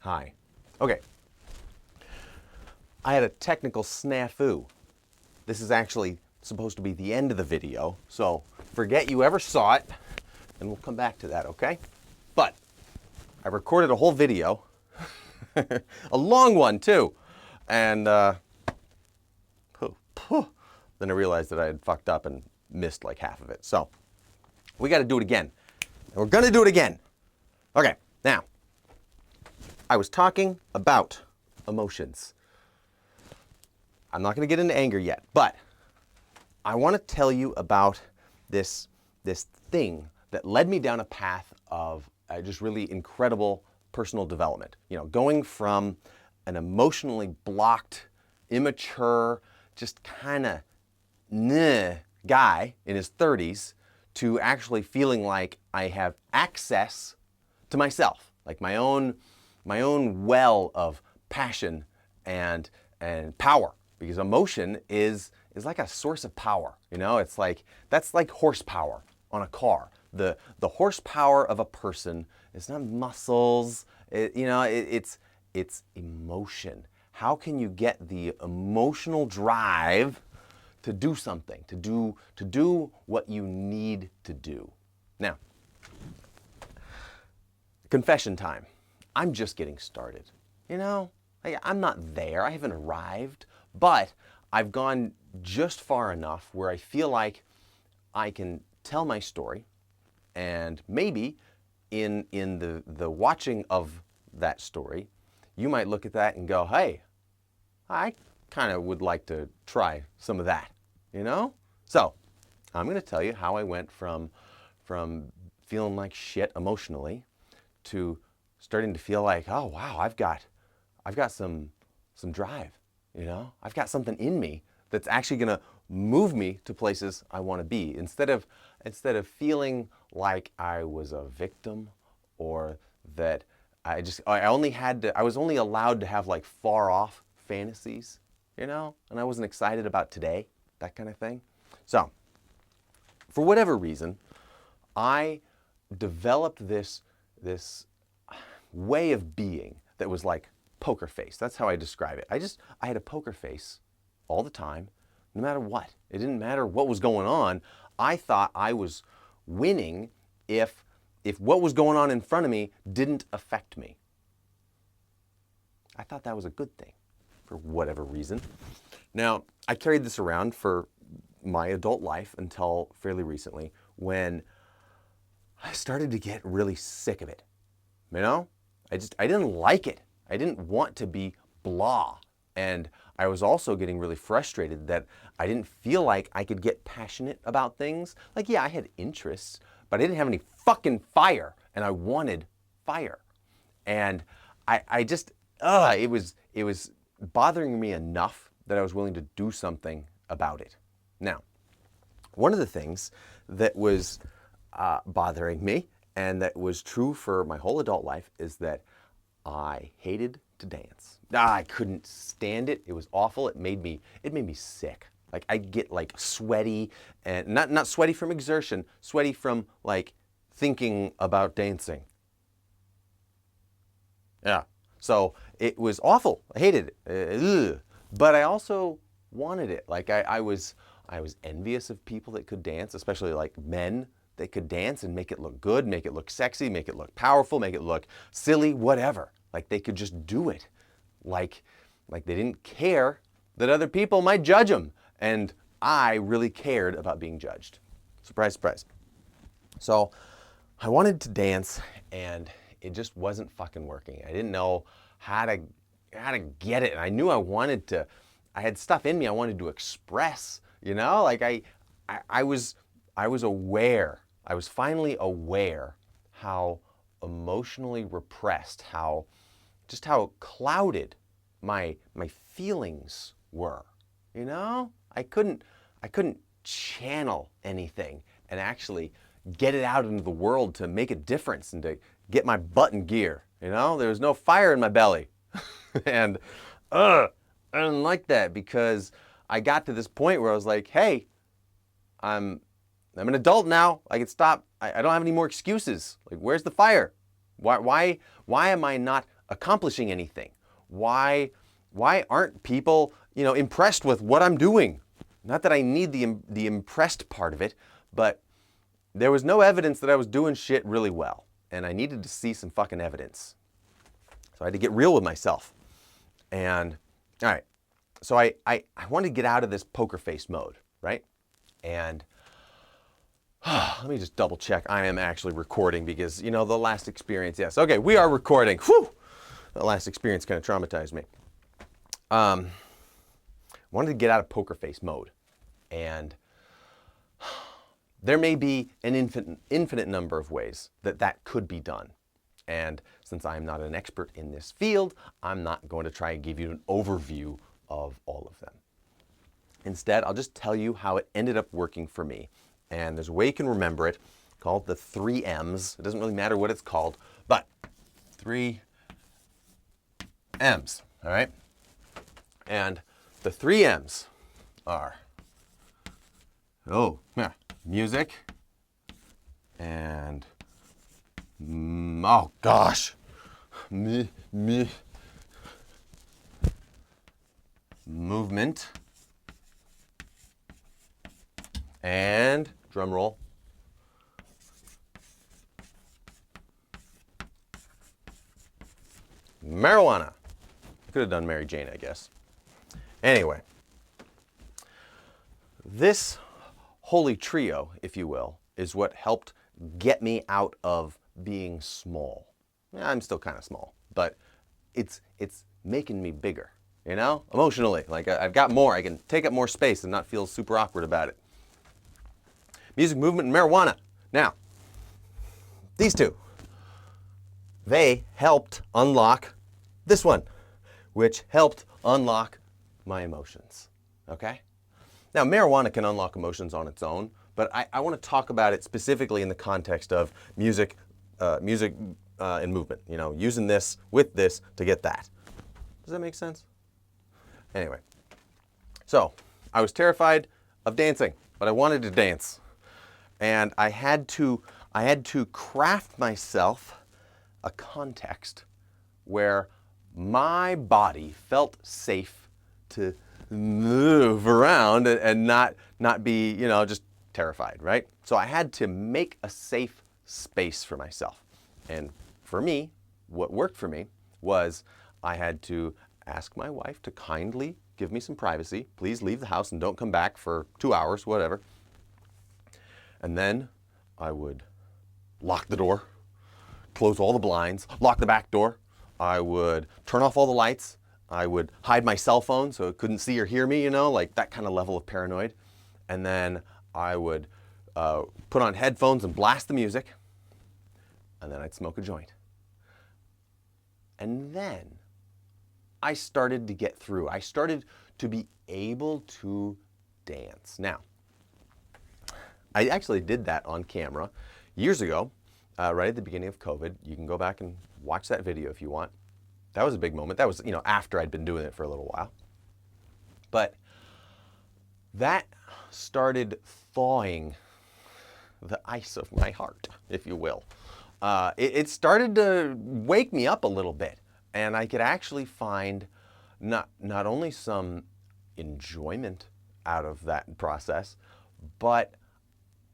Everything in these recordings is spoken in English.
Hi. Okay. I had a technical snafu. This is actually supposed to be the end of the video, so forget you ever saw it, and we'll come back to that, okay? But I recorded a whole video, a long one too, and then I realized that I had fucked up and missed like half of it. So we got to do it again, and we're gonna do it again. Okay, now I was talking about emotions. I'm not going to get into anger yet, but I want to tell you about this thing that led me down a path of just really incredible personal development. You know, going from an emotionally blocked, immature, just kind of guy in his 30s to actually feeling like I have access to myself, like my own well of passion and power. Because emotion is like a source of power. You know, it's like, that's like horsepower on a car. The horsepower of a person is not muscles. It's emotion. How can you get the emotional drive to do something, to do what you need to do? Now, confession time. I'm just getting started. You know, I'm not there. I haven't arrived. But I've gone just far enough where I feel like I can tell my story, and maybe in the watching of that story, you might look at that and go, hey, I kind of would like to try some of that, you know? So I'm going to tell you how I went from feeling like shit emotionally to starting to feel like, oh wow, I've got some drive. You know, I've got something in me that's actually going to move me to places I want to be. Instead of feeling like I was a victim, or that I was only allowed to have like far off fantasies, you know, and I wasn't excited about today, that kind of thing. So, for whatever reason, I developed this way of being that was like poker face. That's how I describe it. I had a poker face all the time, no matter what. It didn't matter what was going on. I thought I was winning if what was going on in front of me didn't affect me. I thought that was a good thing for whatever reason. Now, I carried this around for my adult life until fairly recently, when I started to get really sick of it. You know? I didn't like it. I didn't want to be blah. And I was also getting really frustrated that I didn't feel like I could get passionate about things. Like, yeah, I had interests, but I didn't have any fucking fire, and I wanted fire. And it was bothering me enough that I was willing to do something about it. Now, one of the things that was bothering me, and that was true for my whole adult life, is that I hated to dance. I couldn't stand it. It was awful. It made me sick. Like, I'd get like sweaty, and not sweaty from exertion, sweaty from like thinking about dancing. Yeah. So it was awful. I hated it. But I also wanted it. Like, I was envious of people that could dance, especially like men that could dance and make it look good, make it look sexy, make it look powerful, make it look silly, whatever. Like, they could just do it. Like they didn't care that other people might judge them. And I really cared about being judged. Surprise, surprise. So I wanted to dance, and it just wasn't fucking working. I didn't know how to get it. And I knew I had stuff in me I wanted to express, you know? Like, I was aware. I was finally aware how emotionally repressed, how clouded my feelings were. You know? I couldn't channel anything and actually get it out into the world to make a difference and to get my butt in gear. You know? There was no fire in my belly. And I didn't like that, because I got to this point where I was like, hey, I'm an adult now. I can stop. I don't have any more excuses. Like, where's the fire? Why am I not accomplishing anything? Why aren't people, impressed with what I'm doing? Not that I need the impressed part of it, but there was no evidence that I was doing shit really well, and I needed to see some fucking evidence. So I had to get real with myself. And all right, so I wanted to get out of this poker face mode, right? And let me just double check. I am actually recording because, the last experience, yes. Okay, we are recording. Whew! The last experience kind of traumatized me. Wanted to get out of poker face mode. And there may be an infinite number of ways that could be done. And since I'm not an expert in this field, I'm not going to try and give you an overview of all of them. Instead, I'll just tell you how it ended up working for me. And there's a way you can remember it called the 3 M's. It doesn't really matter what it's called, but 3 M's, all right? And the 3 M's are, music and, movement and, drum roll, marijuana. I could have done Mary Jane, I guess. Anyway, this holy trio, if you will, is what helped get me out of being small. Yeah, I'm still kind of small, but it's making me bigger, emotionally. Like I've got more, I can take up more space and not feel super awkward about it. Music, movement, and marijuana. Now, these two, they helped unlock this one, which helped unlock my emotions, okay? Now, marijuana can unlock emotions on its own, but I want to talk about it specifically in the context of music and movement, using this with this to get that. Does that make sense? Anyway, so I was terrified of dancing, but I wanted to dance. And I had to craft myself a context where my body felt safe to move around and not be, just terrified, right? So I had to make a safe space for myself. And for me, what worked for me was I had to ask my wife to kindly give me some privacy. Please leave the house and don't come back for 2 hours, whatever. And then I would lock the door, close all the blinds, lock the back door. I would turn off all the lights. I would hide my cell phone so it couldn't see or hear me, like that kind of level of paranoid. And then I would put on headphones and blast the music. And then I'd smoke a joint. And then I started to get through. I started to be able to dance. Now, I actually did that on camera years ago, right at the beginning of COVID. You can go back and watch that video if you want. That was a big moment. That was, after I'd been doing it for a little while. But that started thawing the ice of my heart, if you will. It started to wake me up a little bit, and I could actually find not only some enjoyment out of that process, but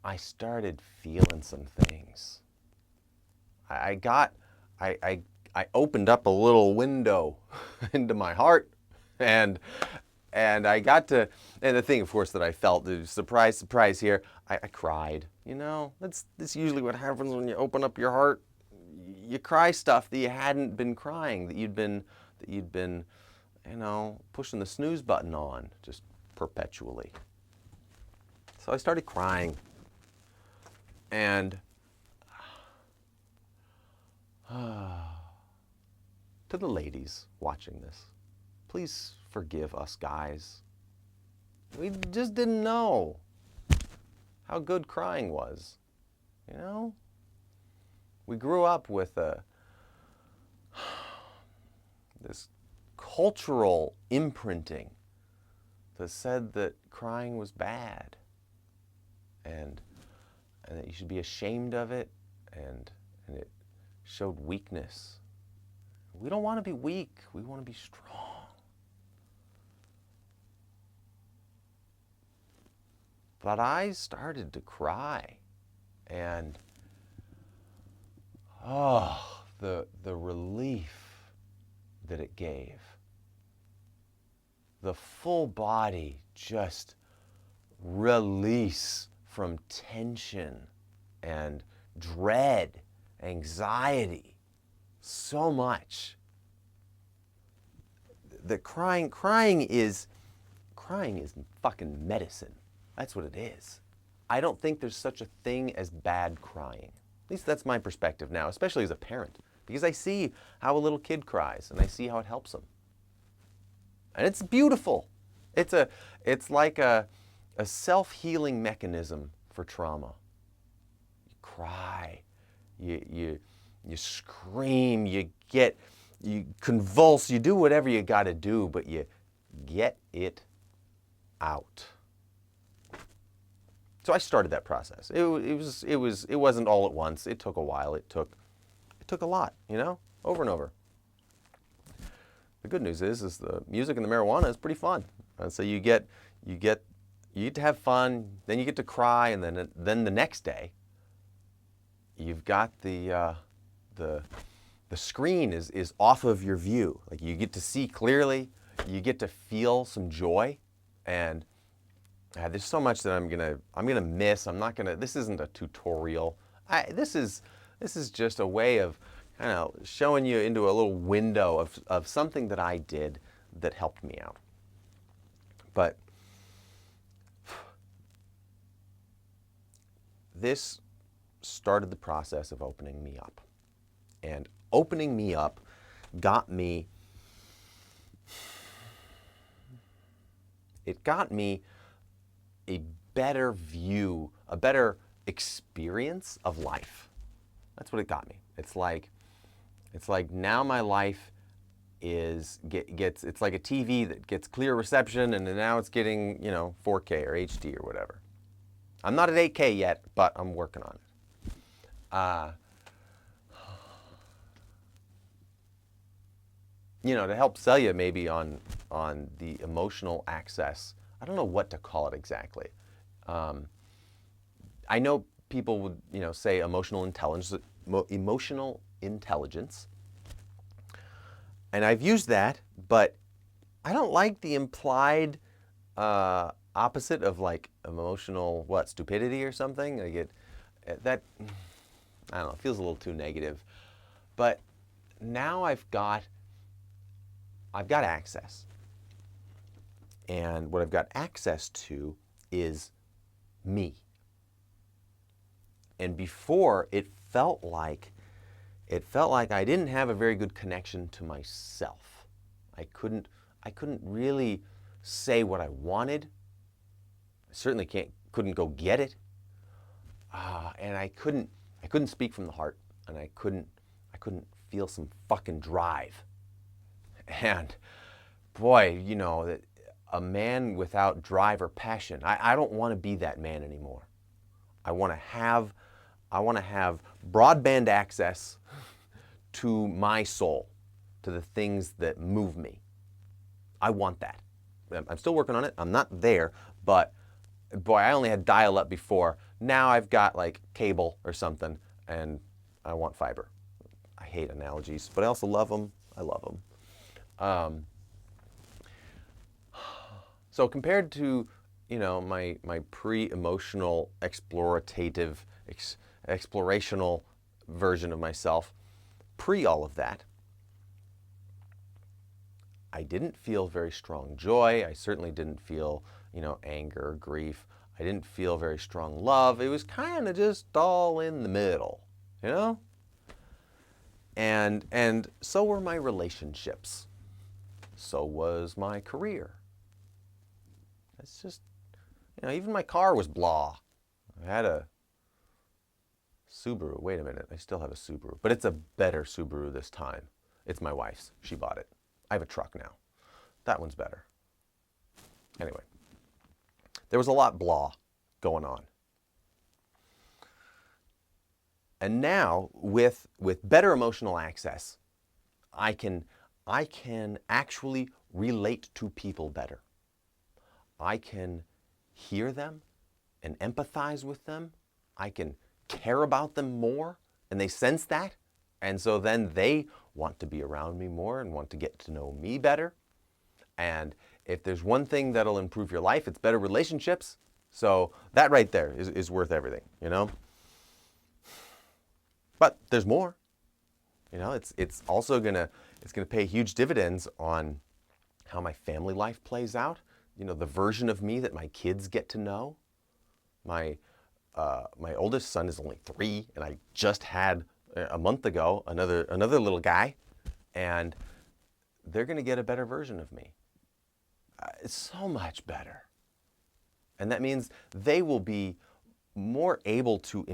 I started feeling some things. I opened up a little window into my heart, and I got to, and the thing, of course, that I felt, surprise here, I cried. That's usually what happens when you open up your heart. You cry stuff that you hadn't been crying, that you'd been, pushing the snooze button on just perpetually. So I started crying, and to the ladies watching this, please forgive us guys. We just didn't know how good crying was, We grew up with this cultural imprinting that said that crying was bad, and that you should be ashamed of it, and it showed weakness. We don't want to be weak. We want to be strong. But I started to cry. And, oh, the relief that it gave. The full body just release from tension and dread, anxiety, so much. The crying is fucking medicine. That's what it is. I don't think there's such a thing as bad crying. At least that's my perspective now, especially as a parent, because I see how a little kid cries and I see how it helps them. And it's beautiful. It's like a self-healing mechanism for trauma. You cry, you scream, you convulse, you do whatever you got to do, but you get it out. So I started that process. It wasn't all at once. It took a while. It took a lot, over and over. The good news is the music and the marijuana is pretty fun. And so you get to have fun, then you get to cry, and then the next day, you've got the screen is off of your view. Like, you get to see clearly, you get to feel some joy, and there's so much that I'm gonna miss. This isn't a tutorial. This is just a way of kind of showing you into a little window of something that I did that helped me out. But this started the process of opening me up. And opening me up got me a better view, a better experience of life. That's what it got me. It's like now my life it's like a TV that gets clear reception, and now it's getting 4K or HD or whatever. I'm not at 8K yet, but I'm working on it. To help sell you maybe on the emotional access. I don't know what to call it exactly. I know people would say emotional intelligence, and I've used that, but I don't like the implied opposite of like emotional stupidity or something. Like that I don't know, it feels a little too negative. But now I've got access. And what I've got access to is me. And before, it felt like I didn't have a very good connection to myself. I couldn't really say what I wanted. I certainly couldn't go get it. And I couldn't speak from the heart, and I couldn't feel some fucking drive. And boy, a man without drive or passion, I don't want to be that man anymore. I want to have broadband access to my soul, to the things that move me. I want that. I'm still working on it. I'm not there, but boy, I only had dial-up before. Now I've got like cable or something, and I want fiber. I hate analogies, but I also love them. I love them. So compared to, my pre-emotional explorational version of myself, pre all of that, I didn't feel very strong joy. I certainly didn't feel, anger, grief. I didn't feel very strong love. It was kind of just all in the middle, And so were my relationships. So was my career. It's just, even my car was blah. I had a Subaru. Wait a minute, I still have a Subaru. But it's a better Subaru this time. It's my wife's. She bought it. I have a truck now. That one's better. Anyway, there was a lot blah going on. And now, with better emotional access, I can actually relate to people better. I can hear them and empathize with them. I can care about them more, and they sense that. And so then they want to be around me more and want to get to know me better. And if there's one thing that'll improve your life, it's better relationships. So that right there is worth everything, you know? But there's more. You know, it's also gonna pay huge dividends on how my family life plays out. You know, the version of me that my kids get to know. My oldest son is only 3, and I just had a month ago another little guy, and they're gonna get a better version of me. It's so much better, and that means they will be more able to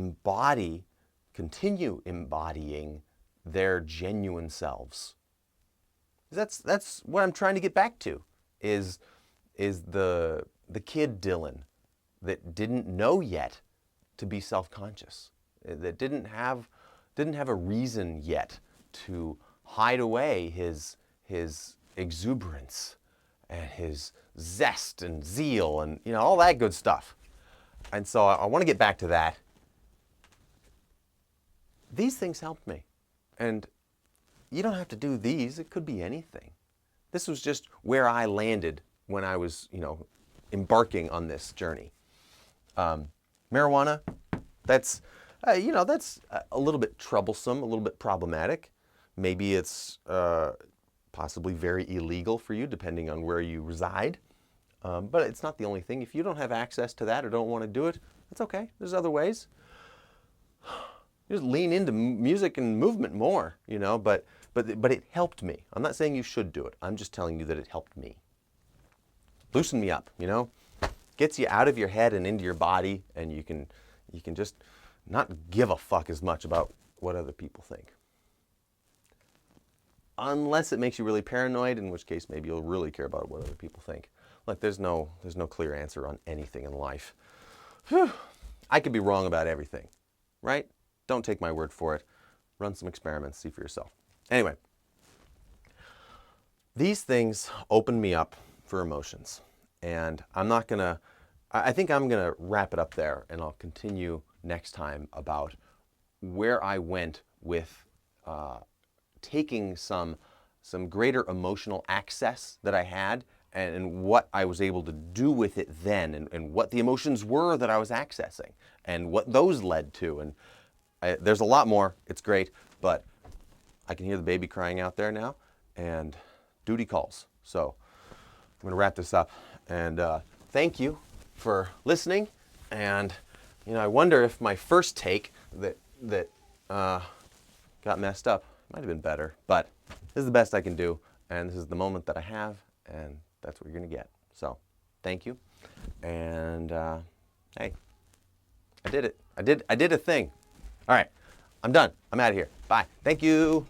continue embodying their genuine selves. That's what I'm trying to get back to, is the kid Dylan that didn't know yet to be self-conscious, that didn't have a reason yet to hide away his exuberance and his zest and zeal and, you know, all that good stuff. And so I want to get back to that. These things helped me. And you don't have to do these. It could be anything. This was just where I landed when I was, you know, embarking on this journey. Marijuana, that's a little bit troublesome, a little bit problematic. Maybe it's possibly very illegal for you, depending on where you reside. But it's not the only thing. If you don't have access to that or don't want to do it, that's okay. There's other ways. Just lean into music and movement more, you know, but it helped me. I'm not saying you should do it. I'm just telling you that it helped me. Loosen me up, you know? Gets you out of your head and into your body, and you can just not give a fuck as much about what other people think. Unless it makes you really paranoid, in which case maybe you'll really care about what other people think. Look, there's no clear answer on anything in life. Whew. I could be wrong about everything, right? Don't take my word for it. Run some experiments, see for yourself. Anyway, these things open me up for emotions. And I think I'm gonna wrap it up there, and I'll continue next time about where I went with taking some greater emotional access that I had, and what I was able to do with it then, and what the emotions were that I was accessing, and what those led to. And there's a lot more. It's great, but I can hear the baby crying out there now, and duty calls. So I'm going to wrap this up, and thank you for listening. And you know, I wonder if my first take that got messed up might have been better, but this is the best I can do, and this is the moment that I have, and that's what you're going to get. So thank you, and hey, I did it. I did a thing. All right, I'm done. I'm out of here. Bye. Thank you.